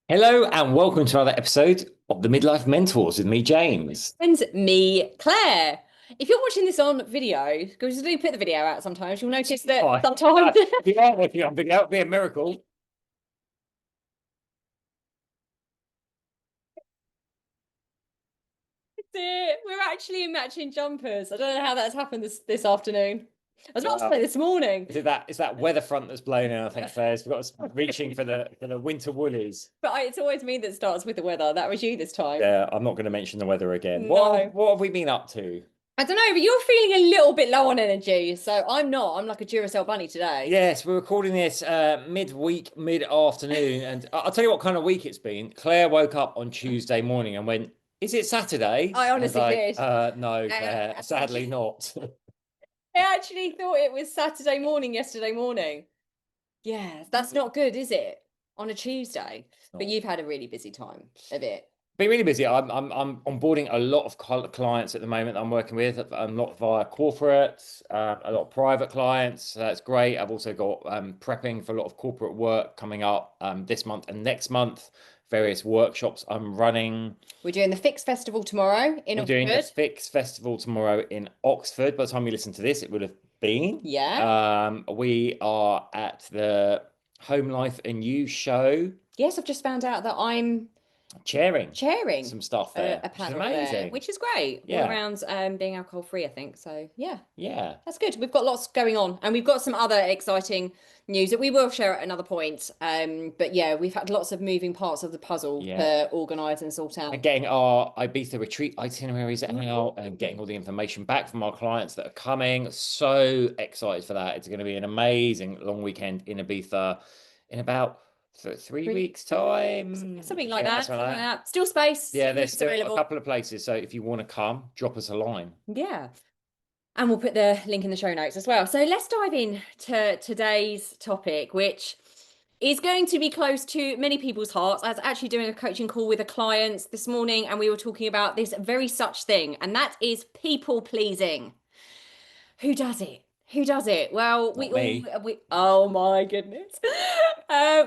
Hello and welcome to another episode of the Midlife Mentors with me, James. And me, Claire. If you're watching this on video, because we do put the video out sometimes, you'll notice that Hi. sometimes If you are watching on video, it'd be a miracle. we're actually in matching jumpers. I don't know how that's happened this afternoon. I was about to say Well, this morning, is that weather front that's blowing in, I think, Claire's got us reaching for the winter woolies. but it's always me that starts with the weather. That was you this time. Yeah, I'm not going to mention the weather again. What No. what have we been up to? I don't know, but you're feeling a little bit low on energy, so I'm not. I'm like a Duracell bunny today. Yes, we're recording this midweek, mid-afternoon, and I'll tell you what kind of week it's been. Claire woke up on Tuesday morning and went, "Is it Saturday?" I I was honestly like, did. No, Claire, I sadly not." actually thought it was Saturday morning yesterday morning. Yeah, that's not good, is it? On a Tuesday. But you've had a really busy time of it. Been really busy. I'm onboarding a lot of clients at the moment that I'm working with, a lot via corporates, a lot of private clients. So that's great. I've also got prepping for a lot of corporate work coming up this month and next month. Various workshops I'm running. We're doing the Fix Festival tomorrow in We're doing the Oxford. Fix Festival tomorrow in Oxford. By the time you listen to this, it would have been. Yeah. We are at the Home Life and You show, Yes, I've just found out that I'm chairing chairing some stuff a, there, a which is panel there, amazing. which is great. All Yeah, around being alcohol free, I think. So yeah, yeah. that's good. We've got lots going on, and we've got some other exciting news that we will share at another point. But yeah, we've had lots of moving parts of the puzzle Yeah. to organise and sort And out. getting our Ibiza retreat itineraries out and getting Mm. all the information back from our clients that are coming. So excited for that. It's going to be an amazing long weekend in Ibiza in about 3 weeks' time. Something like Yeah, that. something Something like like that. that. Still space, Yeah, still there's rooms still a available. couple of places. So if you want to come, drop us a line. Yeah. And we'll put the link in the show notes as well. So let's dive in to today's topic, which is going to be close to many people's hearts. I was actually doing a coaching call with a client this morning, and we were talking about this very such thing, and that is people pleasing. Who does it? Who does it? Well, Not me. oh my goodness.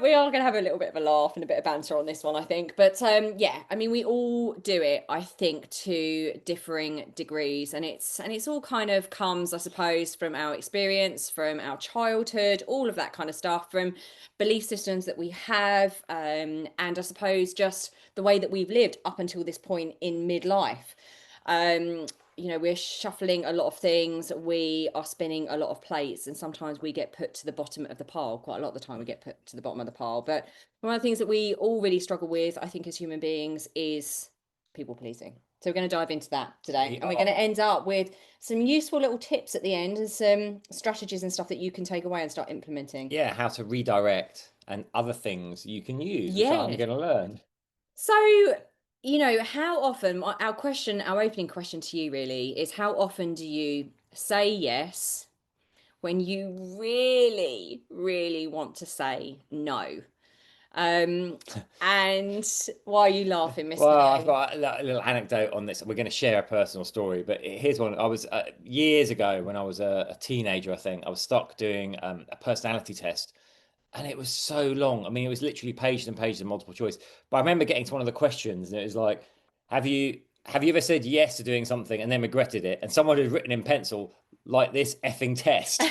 We are going to have a little bit of a laugh and a bit of banter on this one, I think. But yeah, I mean, we all do it, I think, to differing degrees, and it's all kind of comes, I suppose, from our experience, from our childhood, all of that kind of stuff, from belief systems that we have, and I suppose just the way that we've lived up until this point in midlife. Um, we're shuffling a lot of things, we are spinning a lot of plates, and sometimes we get put to the bottom of the pile. Quite a lot of the time we get put to the bottom of the pile. But one of the things that we all really struggle with, I think, as human beings is people pleasing. So we're going to dive into that today, We and we're going to are. end up with some useful little tips at the end and some strategies and stuff that you can take away and start implementing. Yeah, how to redirect and other things you can use, which I'm Yeah. going to learn. So, how often, our opening question to you really is, how often do you say yes when you really, really want to say no? Um, and why are you laughing, Mr. Well, I've No? got a little anecdote on this. We're going to share a personal story, but here's one. I was years ago when I was a teenager, I think I was stuck doing a personality test, and it was so long. I mean, it was literally pages and pages of multiple choice. But I remember getting to one of the questions, and it was like, "Have you ever said yes to doing something and then regretted it?" And someone had written in pencil like this effing test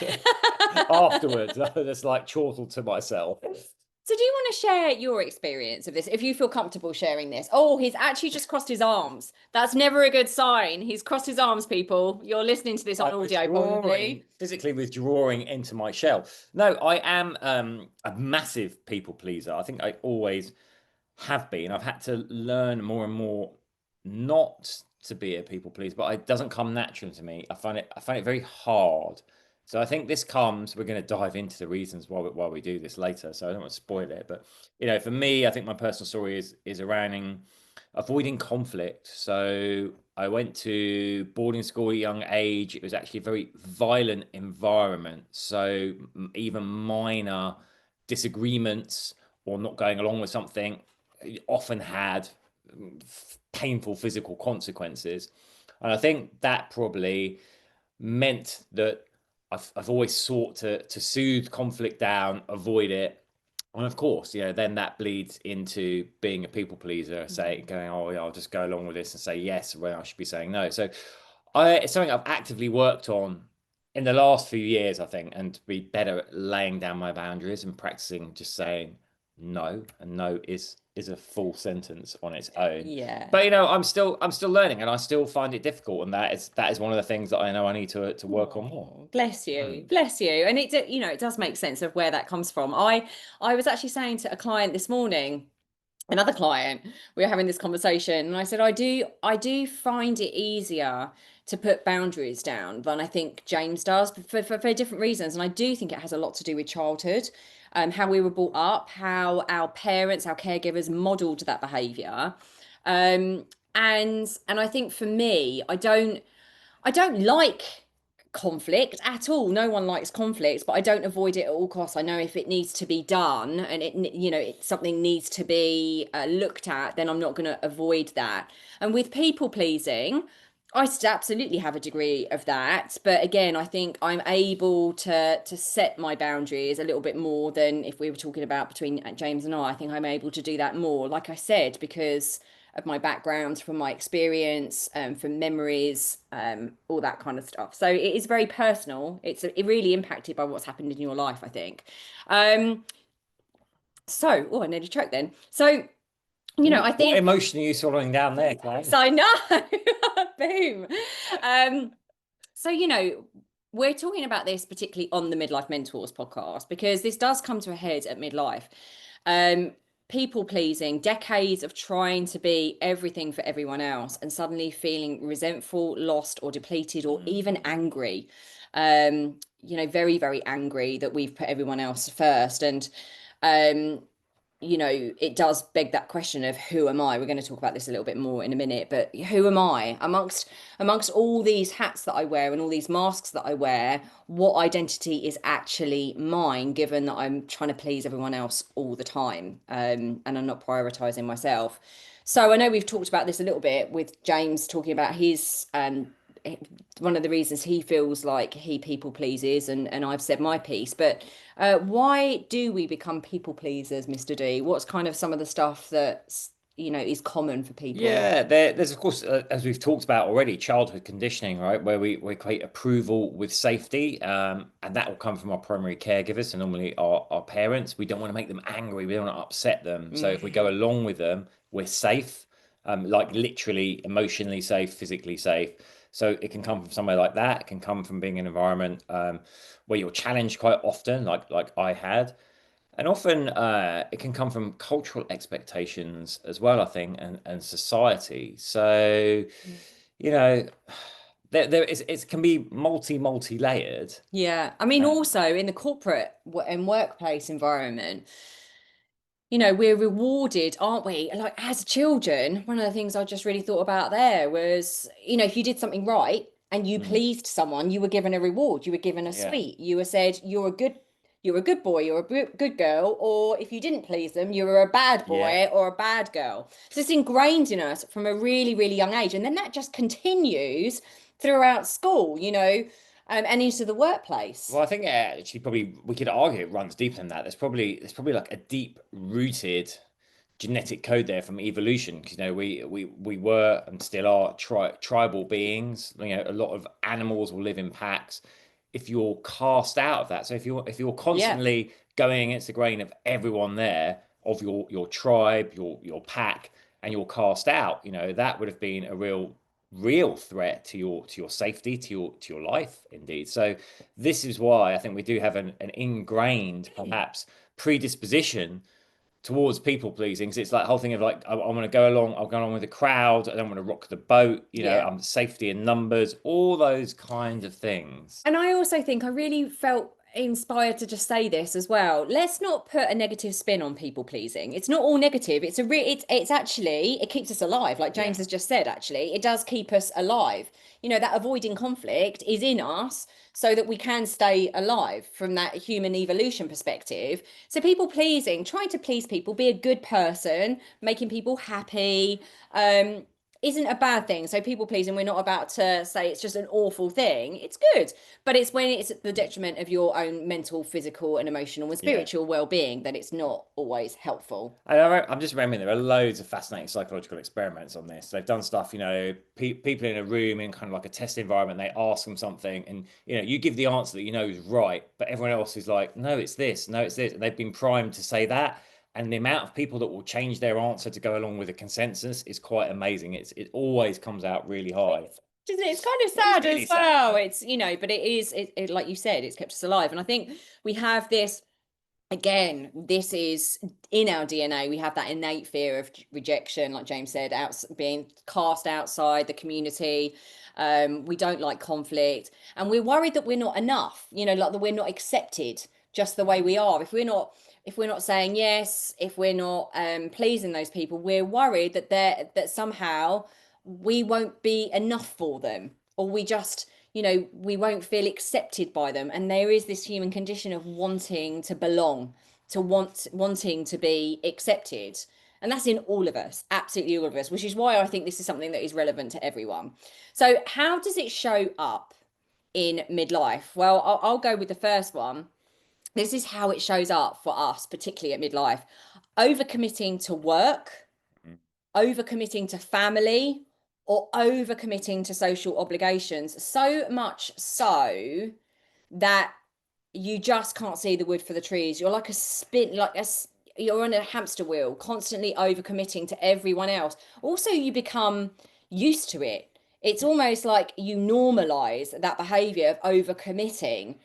afterwards. That's like chortled to myself. So do you want to share your experience of this, if you feel comfortable sharing this? Oh, he's actually just crossed his arms. That's never a good sign. He's crossed his arms, people. You're listening to this on Like audio, withdrawing, probably. physically withdrawing into my shell. No, I am a massive people pleaser. I think I always have been. I've had to learn more and more not to be a people pleaser, but it doesn't come natural to me. I find it very hard. So I think this comes. We're going to dive into the reasons why we do this later. So I don't want to spoil it, but for me, I think my personal story is around avoiding conflict. So I went to boarding school at a young age. It was actually a very violent environment. So even minor disagreements or not going along with something often had painful physical consequences. And I think that probably meant that I've always sought to soothe conflict down, avoid it, And of course, then that bleeds into being a people pleaser, say Mm. going, oh yeah, I'll just go along with this and say yes when I should be saying no. So it's something I've actively worked on in the last few years, I think, and to be better at laying down my boundaries and practicing just saying no, and no is a full sentence on its own. Yeah. But I'm still learning, and I still find it difficult, and that is one of the things that I know I need to work on more. Oh, bless you, Mm. bless you. And it does make sense of where that comes from. I was actually saying to a client this morning, another client, we were having this conversation, and I said, I do find it easier to put boundaries down than I think James does for different reasons. And I do think it has a lot to do with childhood, how we were brought up, how our parents, our caregivers modeled that behavior. Um, and I think for me, I don't like conflict at all. No one likes conflict, but I don't avoid it at all costs. I know if it needs to be done and something needs to be looked at, then I'm not going to avoid that. And with people pleasing, absolutely have a degree of that, but again, I think I'm able to set my boundaries a little bit more than if we were talking about between James and I. I think I'm able to do that more, like I said, because of my background, from my experience, from memories, all that kind of stuff. So it is very personal. It really impacted by what's happened in your life, I think. Um, I nearly choked then. So, I What think, emotion are you swallowing down there, Claire? so I know, boom. Um, so, we're talking about this particularly on the Midlife Mentors podcast because this does come to a head at midlife. Um, People pleasing, decades of trying to be everything for everyone else, and suddenly feeling resentful, lost, or depleted, or even angry. Very, very angry that we've put everyone else first. And um, it does beg that question of who am I? We're going to talk about this a little bit more in a minute, but who am I amongst all these hats that I wear and all these masks that I wear? What identity is actually mine, given that I'm trying to please everyone else all the time, and I'm not prioritizing myself? So I know we've talked about this a little bit with James talking about his one of the reasons he feels like he people pleases, and I've said my piece, but why do we become people pleasers, Mr. D? What's kind of some of the stuff that is common for people? Yeah, there's of course, as we've talked about already, childhood conditioning, right, where we create approval with safety, and that will come from our primary caregivers, so normally our parents. We don't want to make them angry, we don't want to upset them. So if we Mm. go along with them, we're safe, like literally emotionally safe, physically safe. So it can come from somewhere like that. It can come from being in an environment where you're challenged quite often, like I had. And often it can come from cultural expectations as well, I think, and society. So, you know, there is it can be multi-layered. Yeah, I mean, Uh, also in the corporate and workplace environment, we're rewarded, aren't we? Like as children, one of the things I just really thought about there was, if you did something right and you mm, pleased someone, you were given a reward, you were given a yeah, sweet, you were said you're a good boy, you're a good girl, or if you didn't please them, you were a bad yeah. boy or a bad girl. So it's ingrained in us from a really, really young age, and then that just continues throughout school, and into the workplace. Well, I think actually probably we could argue it runs deeper than that. There's probably like a deep rooted genetic code there from evolution because we were and still are tribal beings. A lot of animals will live in packs. If you're cast out of that, so if you're Yeah. constantly going against the grain of everyone there, of your tribe, your pack, and you're cast out, that would have been a real threat to your safety, to your life, indeed. So this is why I think we do have an ingrained, perhaps, predisposition towards people pleasing. 'Cause it's like the whole thing of like I want to go along, I'll go along with the crowd. I don't want to rock the boat. Yeah. I'm safety in numbers, all those kinds of things. And I also think I really felt inspired to just say this as well. Let's not put a negative spin on people pleasing. It's not all negative. It's actually it keeps us alive. Like Yeah. James has just said, actually, it does keep us alive. That avoiding conflict is in us so that we can stay alive from that human evolution perspective. So people pleasing, trying to please people, be a good person, making people happy, isn't a bad thing. So people pleasing, we're not about to say it's just an awful thing. It's good, but it's when it's at the detriment of your own mental, physical, and emotional and Yeah. spiritual well-being that it's not always helpful. I'm just remembering there are loads of fascinating psychological experiments on this. They've done stuff, people in a room in kind of like a test environment, they ask them something, and you give the answer that you know is right, but everyone else is like, no, it's this, no, it's this. And they've been primed to say that. And the amount of people that will change their answer to go along with a consensus is quite amazing. It always comes out really high. It's kind of It is sad really as sad. well. It's, but it is, like you said, it's kept us alive. And I think we have this, again, this is in our DNA. We have that innate fear of rejection, like James said, being cast outside the community. We don't like conflict, and we're worried that we're not enough, like that we're not accepted just the way we are. If we're not saying yes, if we're not pleasing those people, we're worried that somehow we won't be enough for them, or we won't feel accepted by them. And there is this human condition of wanting to belong, wanting to be accepted. And that's in all of us, absolutely all of us, which is why I think this is something that is relevant to everyone. So how does it show up in midlife? Well, I'll go with the first one. This is how it shows up for us, particularly at midlife: overcommitting to work, overcommitting to family, or overcommitting to social obligations. So much so that you just can't see the wood for the trees. You're like a spin, you're on a hamster wheel, constantly overcommitting to everyone else. Also, you become used to it. It's almost like you normalize that behavior of overcommitting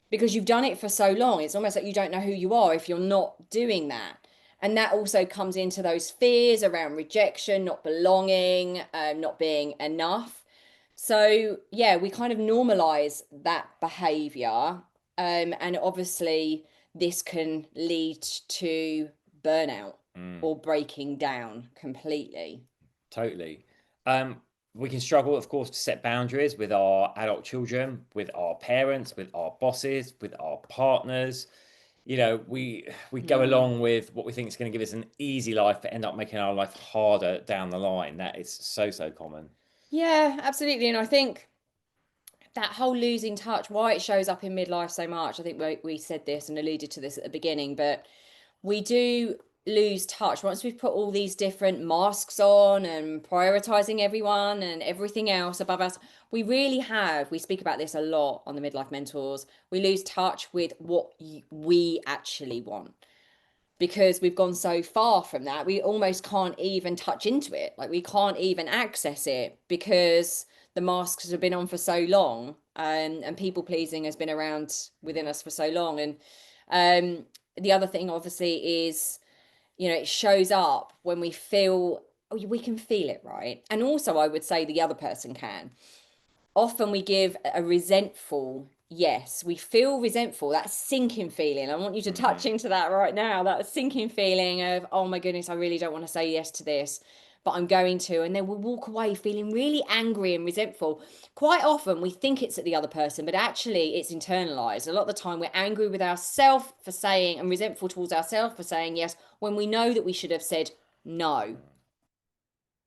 because you've done it for so long. It's almost like you don't know who you are if you're not doing that. And that also comes into those fears around rejection, not belonging, not being enough. So, yeah, we kind of normalize that behavior. And obviously, this can lead to burnout Mm. or breaking down completely. Totally. Um, we can struggle, of course, to set boundaries with our adult children, with our parents, with our bosses, with our partners. We go Mm. along with what we think is going to give us an easy life, but end up making our life harder down the line. That is so, so common. Yeah, absolutely. And I think that whole losing touch, why it shows up in midlife so much, I think we said this and alluded to this at the beginning, but we do lose touch once we've put all these different masks on and prioritizing everyone and everything else above us. We speak about this a lot on the Midlife Mentors. We lose touch with what we actually want because we've gone so far from that. We almost can't even touch into it. Like we can't even access it because the masks have been on for so long, and people pleasing has been around within us for so long. And the other thing obviously is, it shows up when we can feel it, right? And also I would say the other person can. Often we give a resentful yes. We feel resentful, that sinking feeling. I want you to touch Mhm. into that right now, that sinking feeling of, oh my goodness, I really don't want to say yes to this, but I'm going to. And then we'll walk away feeling really angry and resentful. Quite often we think it's at the other person, but actually it's internalized. A lot of the time we're angry with ourselves for saying, and resentful towards ourselves for saying yes, when we know that we should have said no.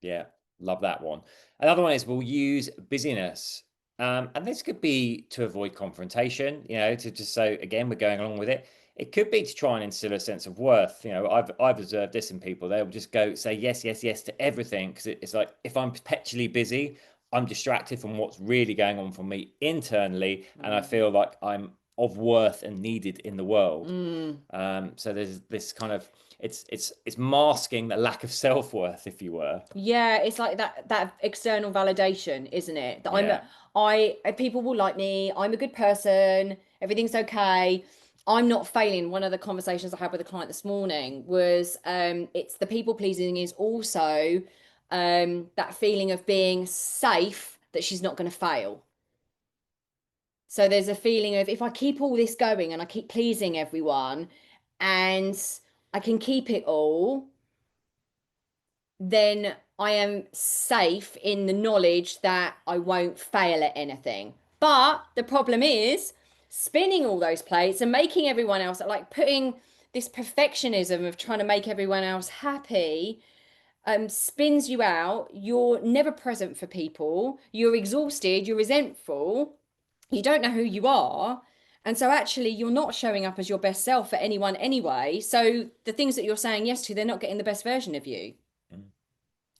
Yeah, love that one. Another one is we'll use busyness. And this could be to avoid confrontation, to just say, again, we're going along with it. It could be to try and instill a sense of worth. I've observed this in people. They'll just go say yes, yes, yes to everything because it's like if I'm perpetually busy, I'm distracted from what's really going on for me internally, and I Mm. feel like I'm of worth and needed in the world. Mm. So there's this kind of it's masking the lack of self-worth, if you were. Yeah, it's like that external validation, isn't it? That Yeah. people will like me, I'm a good person, everything's okay. I'm not failing. One of the conversations I had with a client this morning was it's the people pleasing is also that feeling of being safe that she's not going to fail. So there's a feeling of if I keep all this going and I keep pleasing everyone and I can keep it all, then I am safe in the knowledge that I won't fail at anything. But the problem is spinning all those plates and making everyone else, like putting this perfectionism of trying to make everyone else happy, spins you out. You're never present for people. You're exhausted. You're resentful. You don't know who you are. And so actually you're not showing up as your best self for anyone anyway. So the things that you're saying yes to, they're not getting the best version of you. Mm.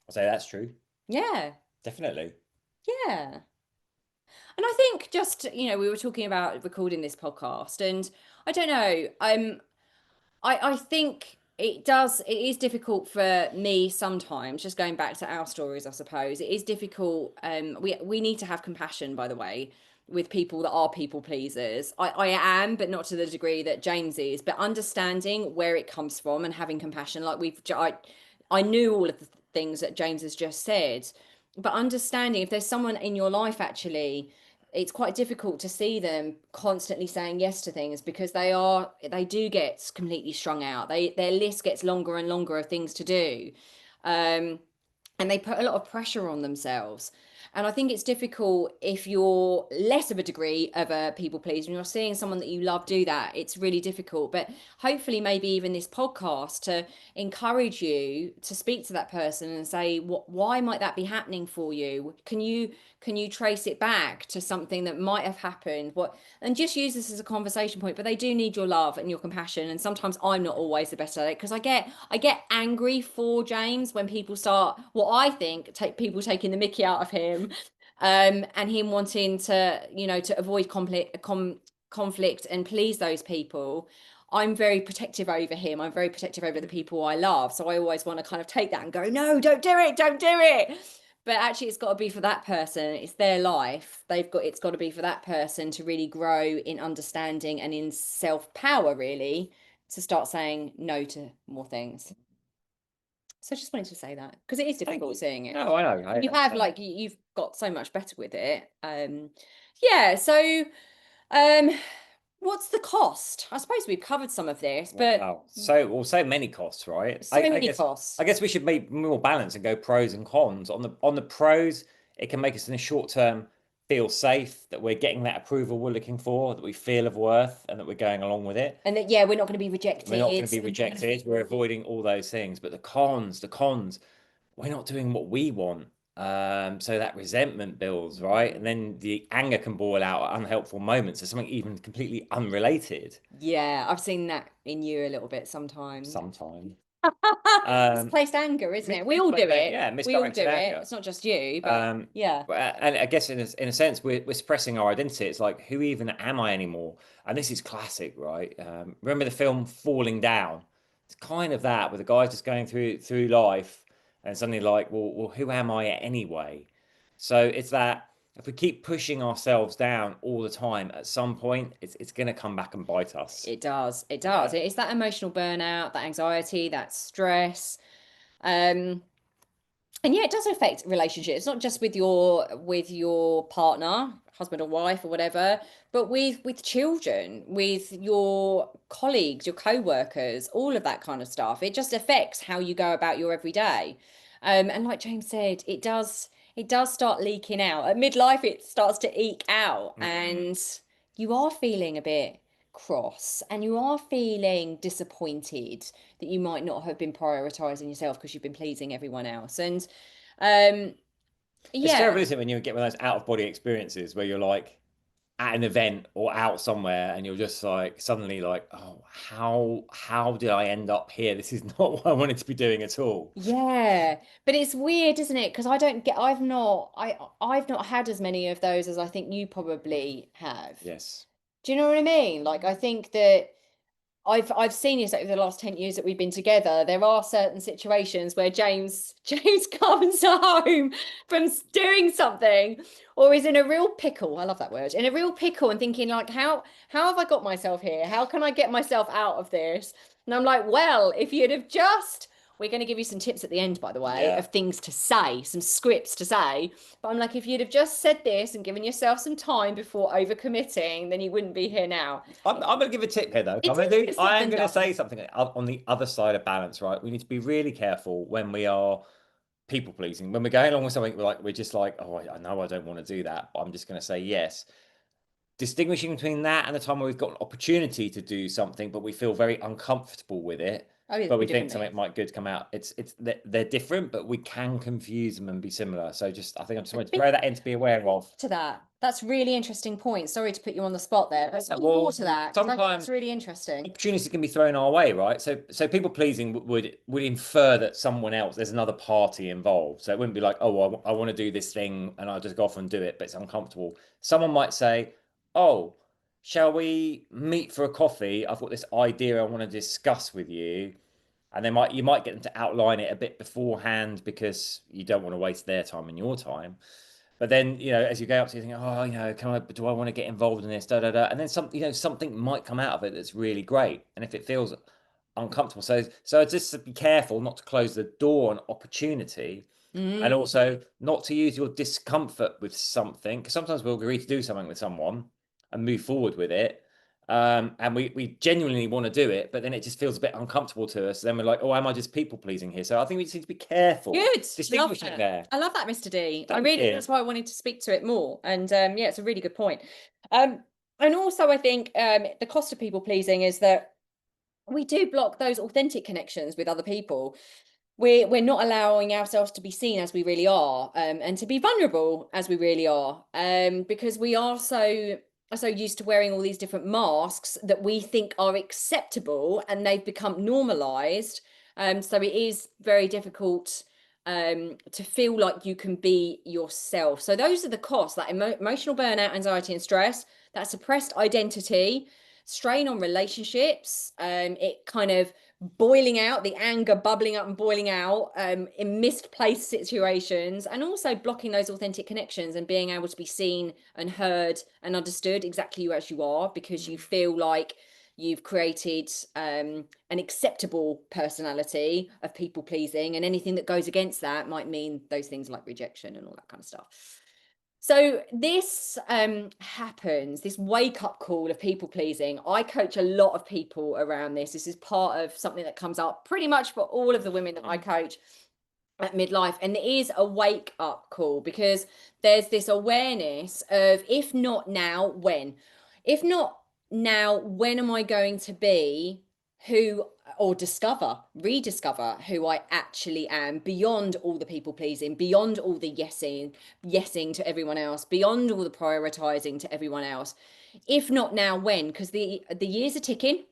I'll say that's true. Yeah. Definitely. Yeah. And I think just, we were talking about recording this podcast and I don't know, I think it is difficult for me sometimes, just going back to our stories, I suppose. It is difficult. We need to have compassion, by the way, with people that are people pleasers. I am, but not to the degree that James is, but understanding where it comes from and having compassion. Like I knew all of the things that James has just said, but understanding if there's someone in your life actually, it's quite difficult to see them constantly saying yes to things because they do get completely strung out. Their list gets longer and longer of things to do. Um, and they put a lot of pressure on themselves. And I think it's difficult if you're less of a degree of a people pleaser and you're seeing someone that you love do that. It's really difficult. But hopefully, maybe even this podcast to encourage you to speak to that person and say, why might that be happening for you? Can you trace it back to something that might have happened? And just use this as a conversation point. But they do need your love and your compassion. And sometimes I'm not always the best at it because I get angry for James when people start what I think people taking the mickey out of him, and him wanting to avoid conflict and please those people. I'm very protective over him. I'm very protective over the people I love. So I always want to kind of take that and go, no, don't do it, don't do it. But actually, it's got to be for that person. It's their life. It's got to be for that person to really grow in understanding and in self-power, really, to start saying no to more things. So I just wanted to say that because it is Thank difficult you. seeing it. No, I know. You have you've got so much better with it. Yeah. So, um, what's the cost? I suppose we've covered some of this, but Wow. So many costs, right? so I many guess costs. I guess we should make more balance and go pros and cons. On the pros, it can make us in the short term feel safe that we're getting that approval we're looking for, that we feel of worth, and that we're going along with it. And that, yeah, we're not going to be We're not going rejected. to be We're not going to rejected. We're avoiding all those things. But the cons, we're not doing what we want. So that resentment builds, right? And then the anger can boil out at unhelpful moments. So something even completely unrelated Yeah, I've seen that in you a little bit sometimes. sometimes. Um, Misplaced anger, isn't it? We all do misplaced anger, it. yeah, We all do misdirected it. anger. It's not just you, but yeah. And I guess in a sense, we're suppressing our identity. It's like, who even am I anymore? And this is classic, right? Remember the film Falling Down? It's kind of that, with the guy just going through life and suddenly like, well, who am I anyway? So it's that if we keep pushing ourselves down all the time, at some point, it's going to come back and bite us. It does. It does. Yeah. It's that emotional burnout, that anxiety, that stress. Um, and yeah, it does affect relationships. It's not just with your partner, husband or wife or whatever, but with children, with your colleagues, your co-workers, all of that kind of stuff. It just affects how you go about your everyday. And like James said, it does start leaking out. At midlife, it starts to eke out, Mm. and you are feeling a bit cross and you are feeling disappointed that you might not have been prioritizing yourself because you've been pleasing everyone else. And um, It's yeah, terrible, isn't it, when you get one of those out of body experiences where you're like at an event or out somewhere and you're just like suddenly like, oh, how did I end up here? This is not what I wanted to be doing at all. yeah, but it's weird, isn't it? Because I've not had as many of those as I think you probably have. Yes. Do you know what I mean? Like I think that I've seen this over the last 10 years that we've been together. There are certain situations where James comes home from doing something or is in a real pickle. I love that word. In a real pickle and thinking like how have I got myself here? How can I get myself out of this? And I'm like, well, if you'd have just we're going to give you some tips at the end, by the way, Yeah. of things to say, some scripts to say. But I'm like, if you'd have just said this and given yourself some time before overcommitting, then you wouldn't be here now. I'm going to give a tip here, though. It's easier said I am than going to done. say something on the other side of balance, right? We need to be really careful when we are people pleasing. When we're going along with something, we're just like, oh, I know I don't want to do that, but I'm just going to say yes. Distinguishing between that and the time where we've got an opportunity to do something, but we feel very uncomfortable with it. Oh, yeah, but we think differently. something might good come out. They're different, but we can confuse them and be similar. So just I think I just wanted to throw that in to be aware of. To that. That's really interesting point. Sorry to put you on the spot there. But speak Well, more to that, because that's sometimes really interesting. opportunities can be thrown our way, right? So people pleasing would infer that someone else, there's another party involved. So it wouldn't be like, oh, I want to do this thing and I'll just go off and do it, but it's uncomfortable. Someone might say, oh, shall we meet for a coffee? I've got this idea I want to discuss with you. And you might get them to outline it a bit beforehand because you don't want to waste their time and your time. But then, as you go up to you think, oh, do I want to get involved in this? Da da da. And then something might come out of it that's really great. And if it feels uncomfortable, so just to be careful not to close the door on opportunity, and also not to use your discomfort with something. Because sometimes we'll agree to do something with someone and move forward with it. And we genuinely want to do it, but then it just feels a bit uncomfortable to us. Then we're like, oh, am I just people pleasing here? So I think we just need to be careful, Good. Love distinguishing that. there. I love that, Mr. D. I Thank really, you. that's why I wanted to speak to it more. And yeah, it's a really good point. And also I think the cost of people pleasing is that we do block those authentic connections with other people. We're not allowing ourselves to be seen as we really are, and to be vulnerable as we really are, because we are so used to wearing all these different masks that we think are acceptable, and they've become normalized. So it is very difficult to feel like you can be yourself. So those are the costs: that emotional burnout, anxiety, and stress, that suppressed identity, strain on relationships, it kind of boiling out, the anger bubbling up and boiling out in misplaced situations, and also blocking those authentic connections and being able to be seen and heard and understood exactly as you are, because you feel like you've created an acceptable personality of people pleasing, and anything that goes against that might mean those things like rejection and all that kind of stuff. So this happens, this wake up call of people pleasing. I coach a lot of people around this. This is part of something that comes up pretty much for all of the women that I coach at midlife. And it is a wake up call, because there's this awareness of, if not now, when? If not now, when am I going to be who, or rediscover who I actually am, beyond all the people pleasing, beyond all the yesing to everyone else, beyond all the prioritizing to everyone else? If not now, when? Because the years are ticking.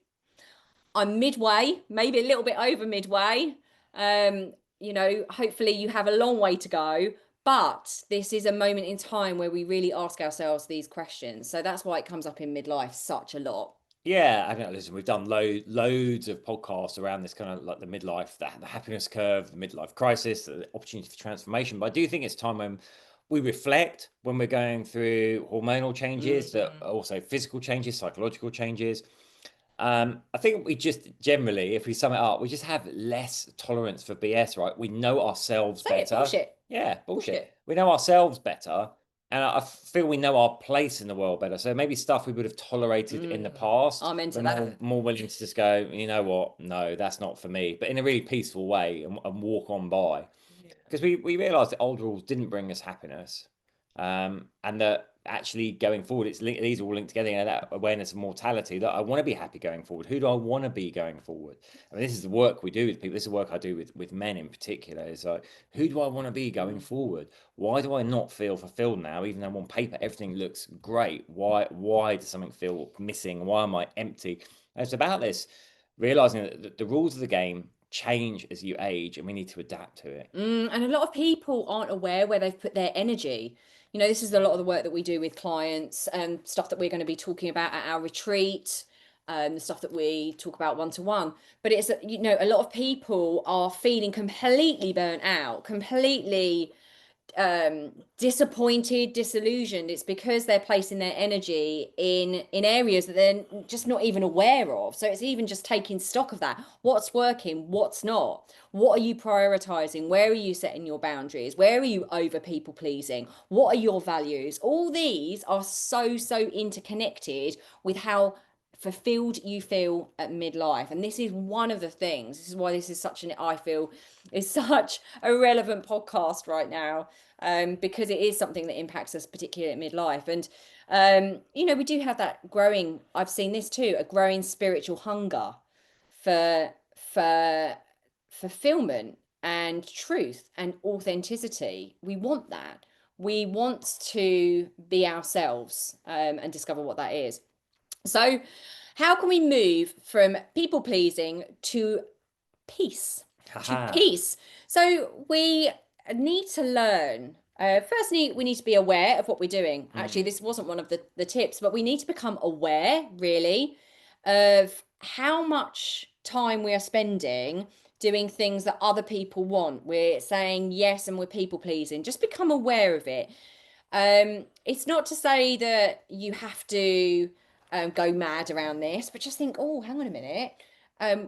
I'm midway, maybe a little bit over midway. Hopefully you have a long way to go, but this is a moment in time where we really ask ourselves these questions. So that's why it comes up in midlife such a lot. Yeah, I mean, listen, we've done loads of podcasts around this kind of like the midlife, the happiness curve, the midlife crisis, the opportunity for transformation. But I do think it's time when we reflect, when we're going through hormonal changes, that also physical changes, psychological changes. I think we just generally, if we sum it up, we just have less tolerance for BS, right? We know ourselves Say it, better. bullshit. Yeah, bullshit. Bullshit. We know ourselves better, and I feel we know our place in the world better. So maybe stuff we would have tolerated in the past, I'm into we're that. more willing to just go, you know what? No, that's not for me, but in a really peaceful way, and walk on by, because we realized that old rules didn't bring us happiness, and that actually going forward, these are all linked together. That awareness of mortality, that I want to be happy going forward. Who do I want to be going forward? I mean, this is the work we do with people. This is the work I do with men in particular. Is like, who do I want to be going forward? Why do I not feel fulfilled now, even though on paper everything looks great? Why does something feel missing? Why am I empty? And it's about this, realizing that the rules of the game change as you age, and we need to adapt to it. And a lot of people aren't aware where they've put their energy. This is a lot of the work that we do with clients, and stuff that we're going to be talking about at our retreat, the stuff that we talk about one to one. But it's, a lot of people are feeling completely burnt out, completely disappointed, disillusioned. It's because they're placing their energy in areas that they're just not even aware of. So it's even just taking stock of that. What's working, what's not? What are you prioritizing? Where are you setting your boundaries? Where are you over people pleasing? What are your values? All these are so interconnected with how fulfilled you feel at midlife. And this is one of the things, this is why this is I feel is such a relevant podcast right now, because it is something that impacts us, particularly at midlife. And we do have that growing, I've seen this too, a growing spiritual hunger for for fulfillment and truth and authenticity. We want that. We want to be ourselves, and discover what that is. So, how can we move from people pleasing to peace? To Haha. peace. So, we need to learn. Firstly, we need to be aware of what we're doing. Actually, Mm. this wasn't one of the tips, but we need to become aware, really, of how much time we are spending doing things that other people want. We're saying yes and we're people pleasing. Just become aware of it. It's not to say that you have to go mad around this, but just think, oh, hang on a minute.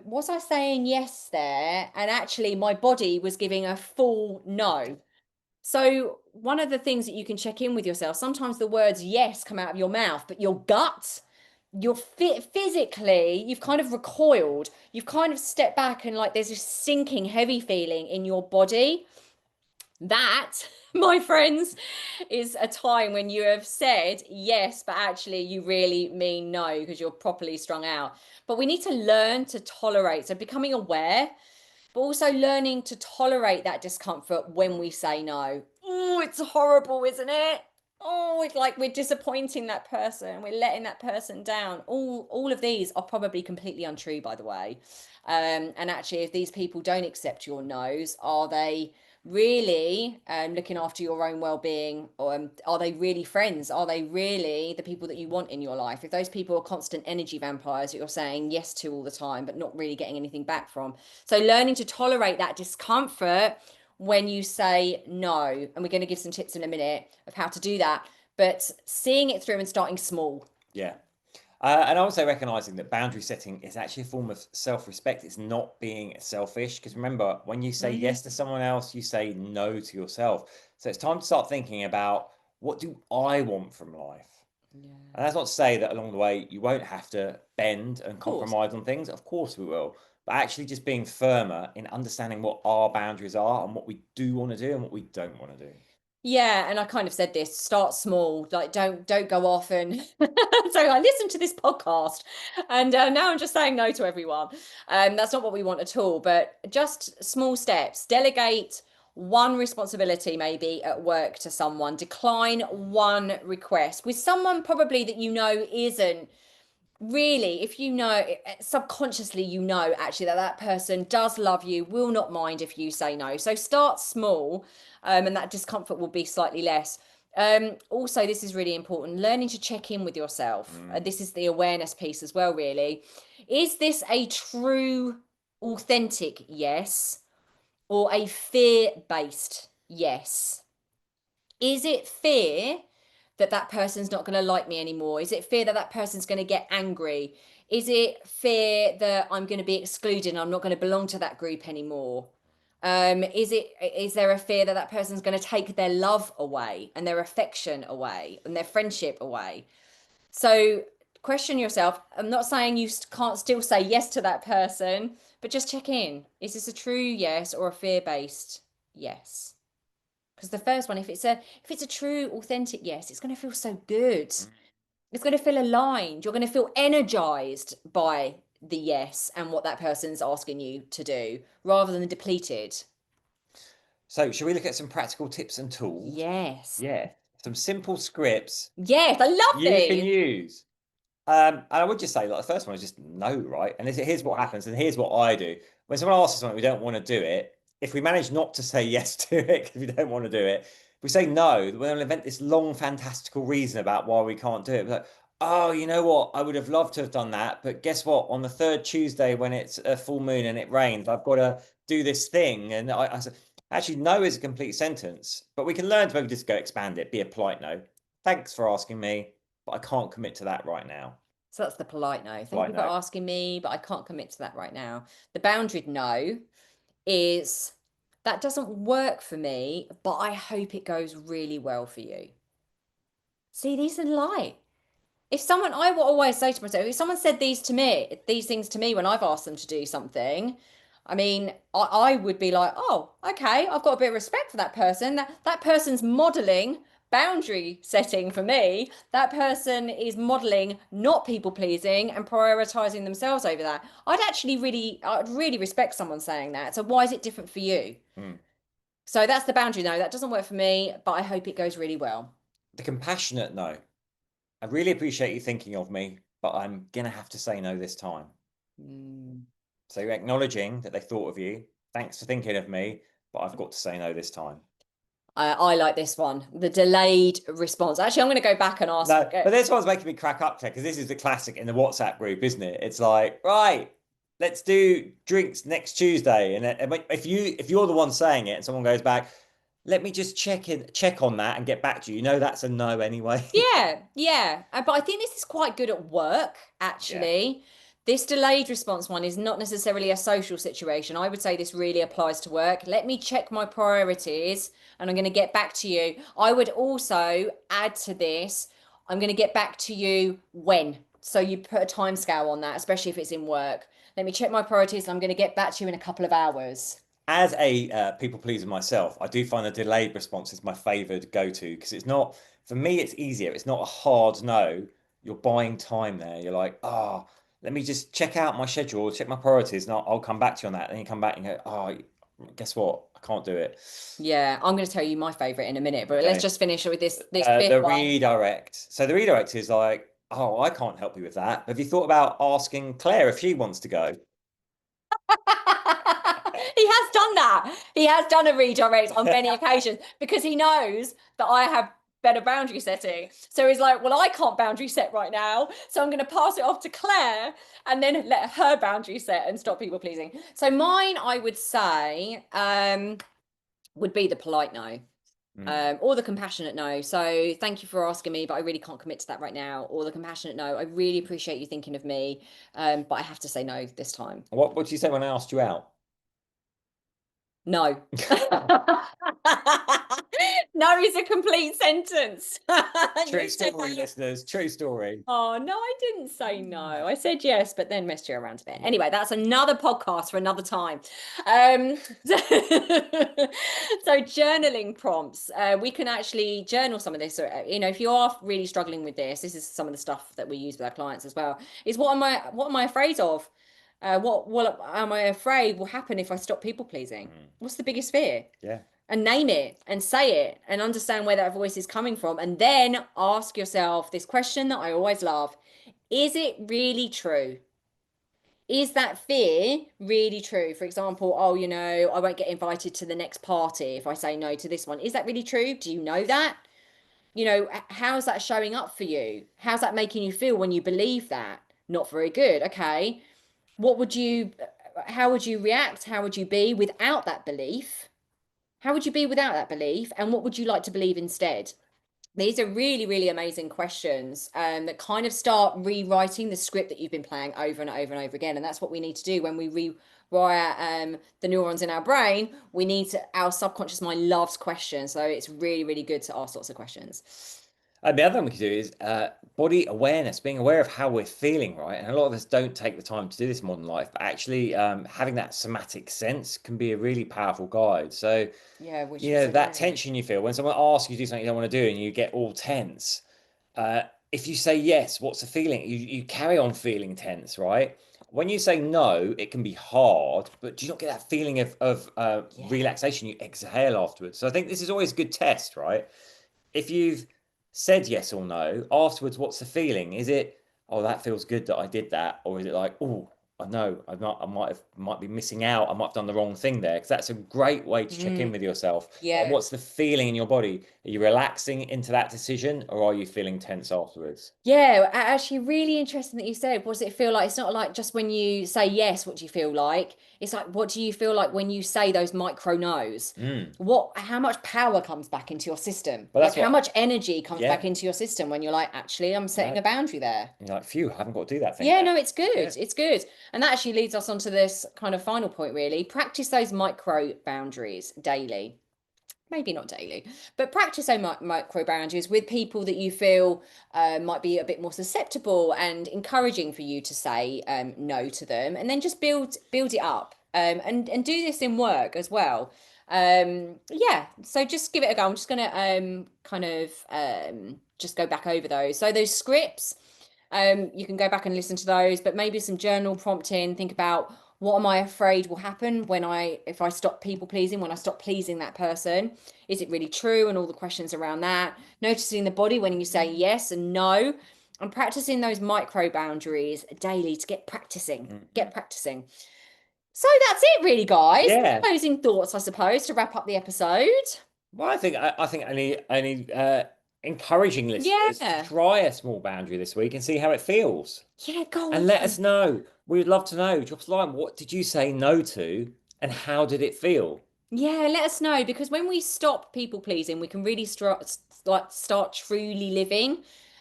Was I saying yes there? And actually, my body was giving a full no. So, one of the things that you can check in with yourself, sometimes the words yes come out of your mouth, but your gut, you're physically, you've kind of recoiled. You've kind of stepped back, and like there's this sinking, heavy feeling in your body. That, my friends, is a time when you have said yes, but actually you really mean no because you're properly strung out. But we need to learn to tolerate. So becoming aware, but also learning to tolerate that discomfort when we say no. Oh, it's horrible, isn't it? Oh, it's like we're disappointing that person, we're letting that person down. All of these are probably completely untrue, by the way. And actually, if these people don't accept your no's, are they really looking after your own well-being, or are they really friends? Are they really the people that you want in your life? If those people are constant energy vampires that you're saying yes to all the time but not really getting anything back from. So learning to tolerate that discomfort when you say no, and we're going to give some tips in a minute of how to do that, but seeing it through and starting small. Yeah. And also recognizing that boundary setting is actually a form of self-respect. It's not being selfish. Because remember, when you say Mm. yes to someone else, you say no to yourself. So it's time to start thinking about, what do I want from life? Yeah, And that's not to say that along the way you won't have to bend and of course. compromise on things. Of course we will. But actually just being firmer in understanding what our boundaries are and what we do want to do and what we don't want to do. Yeah, and I kind of said this, start small, like don't go off and so I listened to this podcast, and now I'm just saying no to everyone. That's not what we want at all, but just small steps. Delegate one responsibility maybe at work to someone, decline one request with someone probably that you know isn't really, if you know subconsciously, you know actually that that person does love you, will not mind if you say no. So start small, and that discomfort will be slightly less. Also, this is really important, learning to check in with yourself. Mm. This is the awareness piece as well, really. Is this a true authentic yes, or a fear-based yes? Is it fear that that person's not going to like me anymore? Is it fear that that person's going to get angry? Is it fear that I'm going to be excluded and I'm not going to belong to that group anymore? Is there a fear that that person's going to take their love away and their affection away and their friendship away? So question yourself. I'm not saying you can't still say yes to that person, but just check in. Is this a true yes or a fear-based yes? Because the first one, if it's a true authentic yes, it's going to feel so good. It's going to feel aligned. You're going to feel energized by the yes and what that person's asking you to do, rather than depleted. So, should we look at some practical tips and tools? Yes. Yeah. Some simple scripts Yes, I love you can these. use. And I would just say, like, the first one is just no, right? And here's what happens, and here's what I do. When someone asks us something we don't want to do it, if we manage not to say yes to it because we don't want to do it, if we say no, we'll invent this long, fantastical reason about why we can't do it. We're like, oh, you know what? I would have loved to have done that, but guess what? On the third Tuesday when it's a full moon and it rains, I've got to do this thing. And I said, actually, no is a complete sentence, but we can learn to maybe just go expand it, be a polite no. Thanks for asking me, but I can't commit to that right now. So that's the polite no. Thank Polite you for no. asking me, but I can't commit to that right now. The boundaried no is that doesn't work for me, but I hope it goes really well for you. See, these are light. If someone, I will always say to myself, if someone said these things to me when I've asked them to do something, I mean, I would be like, oh, okay, I've got a bit of respect for that person. That person's modeling boundary setting for me, that person is modeling not people pleasing and prioritizing themselves over that. I'd really respect someone saying that. So why is it different for you? Mm. So that's the boundary. No, that doesn't work for me, but I hope it goes really well. The compassionate no. I really appreciate you thinking of me, but I'm gonna have to say no this time. Mm. So you're acknowledging that they thought of you. Thanks for thinking of me, but I've got to say no this time. I like this one, the delayed response. Actually, I'm going to go back and ask. No, but this one's making me crack up, because this is the classic in the WhatsApp group, isn't it? It's like, right, let's do drinks next Tuesday, and if you're the one saying it, and someone goes back, let me just check on that and get back to you. You know that's a no anyway. Yeah, yeah. But I think this is quite good at work, Yeah. actually. This delayed response one is not necessarily a social situation. I would say this really applies to work. Let me check my priorities and I'm going to get back to you. I would also add to this, I'm going to get back to you when. So you put a time scale on that, especially if it's in work. Let me check my priorities. I'm going to get back to you in a couple of hours. As a people pleaser myself, I do find the delayed response is my favored go-to, because it's not, for me, it's easier. It's not a hard no. You're buying time there. You're like, oh, let me just check out my schedule, check my priorities, and I'll come back to you on that. And you come back and go, oh, guess what? I can't do it. Yeah, I'm going to tell you my favorite in a minute, but let's Okay. just finish with this fifth The one. redirect. So the redirect is like, oh, I can't help you with that. Have you thought about asking Claire if she wants to go? He has done that. He has done a redirect on many occasions because he knows that I have better boundary setting. So he's like, well, I can't boundary set right now. So I'm going to pass it off to Claire and then let her boundary set and stop people pleasing. So mine, I would say, would be the polite no. Mm. Or the compassionate no. So thank you for asking me, but I really can't commit to that right now. Or the compassionate no. I really appreciate you thinking of me, but I have to say no this time. What did you say when I asked you out? No. No is a complete sentence. True You said story, that. listeners. True story. Oh, no, I didn't say no. I said yes, but then messed you around a bit. Anyway, that's another podcast for another time. Um, so journaling prompts. We can actually journal some of this. If you are really struggling with this is some of the stuff that we use with our clients as well. Is what am I afraid of? What am I afraid will happen if I stop people pleasing? Mm. What's the biggest fear? Yeah. And name it and say it and understand where that voice is coming from. And then ask yourself this question that I always love. Is it really true? Is that fear really true? For example, oh, I won't get invited to the next party if I say no to this one. Is that really true? Do you know that? How's that showing up for you? How's that making you feel when you believe that? Not very good. Okay. How would you react? How would you be without that belief? How would you be without that belief? And what would you like to believe instead? These are really, really amazing questions that kind of start rewriting the script that you've been playing over and over and over again. And that's what we need to do when we rewire the neurons in our brain. Our subconscious mind loves questions. So it's really, really good to ask lots of questions. And the other thing we can do is body awareness, being aware of how we're feeling, right? And a lot of us don't take the time to do this in modern life, but actually having that somatic sense can be a really powerful guide. So, Yeah, which is so that true. tension you feel when someone asks you to do something you don't want to do and you get all tense. If you say yes, what's the feeling? You carry on feeling tense, right? When you say no, it can be hard, but do you not get that feeling of Yeah. relaxation? You exhale afterwards. So I think this is always a good test, right? If you've said yes or no, afterwards, what's the feeling? Is it, oh, that feels good that I did that? Or is it like, oh, I know I might be missing out. I might have done the wrong thing there. Because that's a great way to check in Mm, with yourself. Like, yeah. what's the feeling in your body? Are you relaxing into that decision or are you feeling tense afterwards? Yeah, actually, really interesting that you said, what does it feel like? It's not like just when you say yes, what do you feel like? It's like, what do you feel like when you say those micro no's? Mm. How much power comes back into your system? But Like, that's how what, much energy comes yeah, back into your system when you're like, actually, I'm setting no. a boundary there? You're like, phew, I haven't got to do that thing Yeah, now. no, it's Yeah. good. It's good. And that actually leads us on to this kind of final point, really. Practice those micro boundaries daily. Maybe not daily, but practice those micro boundaries with people that you feel might be a bit more susceptible and encouraging for you to say no to them, and then just build it up. And do this in work as well. Yeah, so just give it a go. I'm just gonna kind of just go back over those. So those scripts, you can go back and listen to those, but maybe some journal prompting, think about what am I afraid will happen when if I stop people pleasing, when I stop pleasing that person. Is it really true? And all the questions around that. Noticing the body when you say yes and no, and practicing those micro boundaries daily to get practicing. So that's it, really, guys. Yeah. Closing thoughts, I suppose, to wrap up the episode. Well, I think I need encouraging listeners to Yeah. try a small boundary this week and see how it feels. Yeah, go And let on. us know. We'd love to know. Drop us a line. What did you say no to? And how did it feel? Yeah, let us know because when we stop people pleasing, we can really start truly living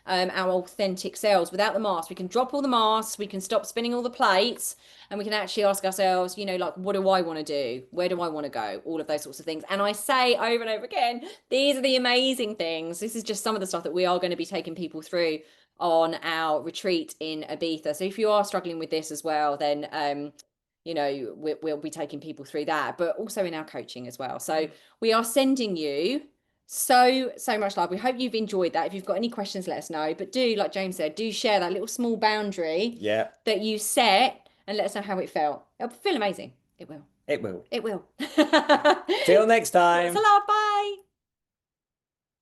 our authentic selves without the mask. We can drop all the masks, we can stop spinning all the plates, and we can actually ask ourselves, like, what do I want to do? Where do I want to go? All of those sorts of things. And I say over and over again, these are the amazing things. This is just some of the stuff that we are going to be taking people through on our retreat in Ibiza. So if you are struggling with this as well, then we'll be taking people through that, but also in our coaching as well. So we are sending you so much love. We hope you've enjoyed that. If you've got any questions, let us know. But do, like James said, do share that little small boundary Yeah, that you set and let us know how it felt. It'll feel amazing. It will. it will. It will. Till next Lots time. of love. Bye.